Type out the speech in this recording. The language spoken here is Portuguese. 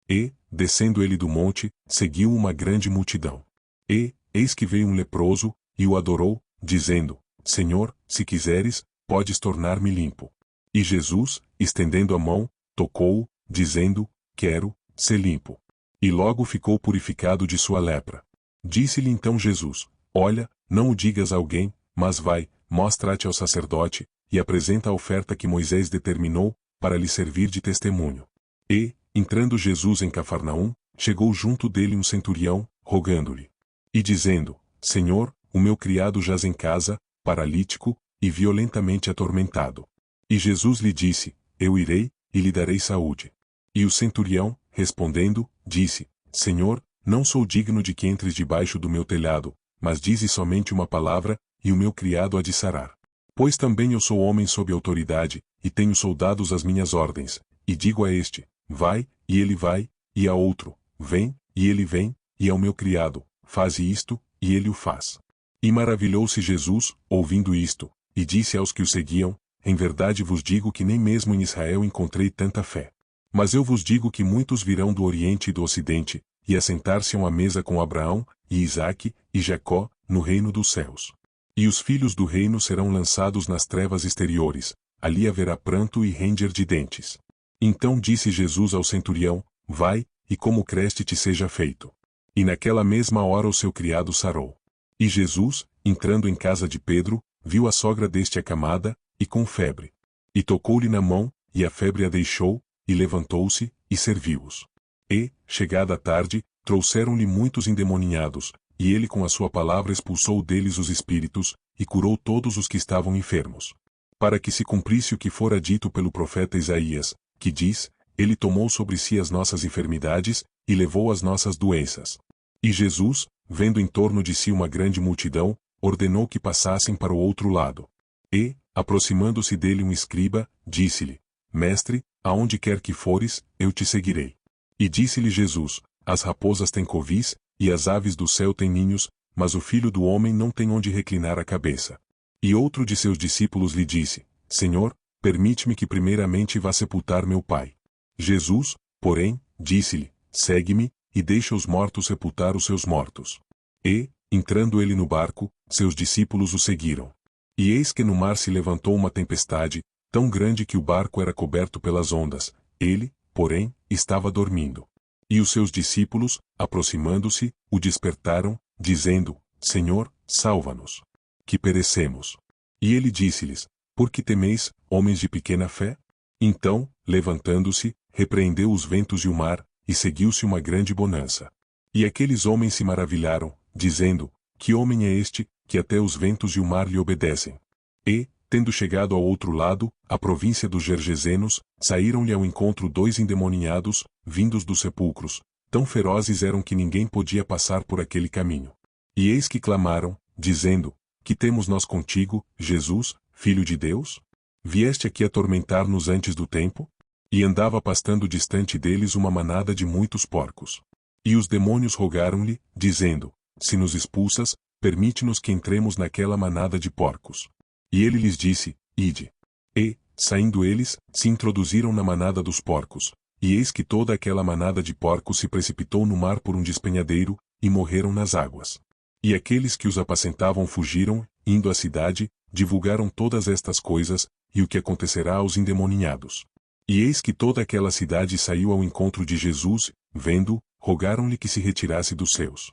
E, descendo ele do monte, seguiu uma grande multidão. E, eis que veio um leproso, e o adorou, dizendo: Senhor, se quiseres, podes tornar-me limpo. E Jesus, estendendo a mão, tocou-o, dizendo: Quero, ser limpo. E logo ficou purificado de sua lepra. Disse-lhe então Jesus: Olha, não o digas a alguém, mas vai, mostra-te ao sacerdote, e apresenta a oferta que Moisés determinou, para lhe servir de testemunho. E, entrando Jesus em Cafarnaum, chegou junto dele um centurião, rogando-lhe. E dizendo: Senhor, o meu criado jaz em casa, paralítico, e violentamente atormentado. E Jesus lhe disse: Eu irei, e lhe darei saúde. E o centurião, respondendo, disse: Senhor, não sou digno de que entres debaixo do meu telhado, mas dize somente uma palavra, e o meu criado há de sarar. Pois também eu sou homem sob autoridade, e tenho soldados às minhas ordens, e digo a este: vai, e ele vai, e a outro: vem, e ele vem, e ao meu criado: faze isto, e ele o faz. E maravilhou-se Jesus, ouvindo isto, e disse aos que o seguiam: Em verdade vos digo que nem mesmo em Israel encontrei tanta fé. Mas eu vos digo que muitos virão do Oriente e do Ocidente, e assentar-se-ão à mesa com Abraão, e Isaque, e Jacó, no reino dos céus. E os filhos do reino serão lançados nas trevas exteriores, ali haverá pranto e ranger de dentes. Então disse Jesus ao centurião: Vai, e como creste te seja feito. E naquela mesma hora o seu criado sarou. E Jesus, entrando em casa de Pedro, viu a sogra deste acamada, e com febre. E tocou-lhe na mão, e a febre a deixou, e levantou-se, e serviu-os. E, chegada a tarde, trouxeram-lhe muitos endemoninhados, e ele com a sua palavra expulsou deles os espíritos, e curou todos os que estavam enfermos. Para que se cumprisse o que fora dito pelo profeta Isaías, que diz: Ele tomou sobre si as nossas enfermidades, e levou as nossas doenças. E Jesus, vendo em torno de si uma grande multidão, ordenou que passassem para o outro lado. E, aproximando-se dele um escriba, disse-lhe: Mestre, aonde quer que fores, eu te seguirei. E disse-lhe Jesus: As raposas têm covis, e as aves do céu têm ninhos, mas o Filho do homem não tem onde reclinar a cabeça. E outro de seus discípulos lhe disse: Senhor, permite-me que primeiramente vá sepultar meu pai. Jesus, porém, disse-lhe: Segue-me, e deixa os mortos sepultar os seus mortos. E, entrando ele no barco, seus discípulos o seguiram. E eis que no mar se levantou uma tempestade, tão grande que o barco era coberto pelas ondas. Ele, porém, estava dormindo. E os seus discípulos, aproximando-se, o despertaram, dizendo: Senhor, salva-nos, que perecemos. E ele disse-lhes: Por que temeis, homens de pequena fé? Então, levantando-se, repreendeu os ventos e o mar, e seguiu-se uma grande bonança. E aqueles homens se maravilharam, dizendo: Que homem é este, que até os ventos e o mar lhe obedecem? E, tendo chegado ao outro lado, a província dos Gergesenos, saíram-lhe ao encontro 2 endemoninhados, vindos dos sepulcros, tão ferozes eram que ninguém podia passar por aquele caminho. E eis que clamaram, dizendo: Que temos nós contigo, Jesus, Filho de Deus? Vieste aqui atormentar-nos antes do tempo? E andava pastando distante deles uma manada de muitos porcos. E os demônios rogaram-lhe, dizendo: Se nos expulsas, permite-nos que entremos naquela manada de porcos. E ele lhes disse: Ide. E, saindo eles, se introduziram na manada dos porcos. E eis que toda aquela manada de porcos se precipitou no mar por um despenhadeiro, e morreram nas águas. E aqueles que os apacentavam fugiram, indo à cidade, divulgaram todas estas coisas, e o que acontecerá aos endemoninhados. E eis que toda aquela cidade saiu ao encontro de Jesus, vendo-o, rogaram-lhe que se retirasse dos seus.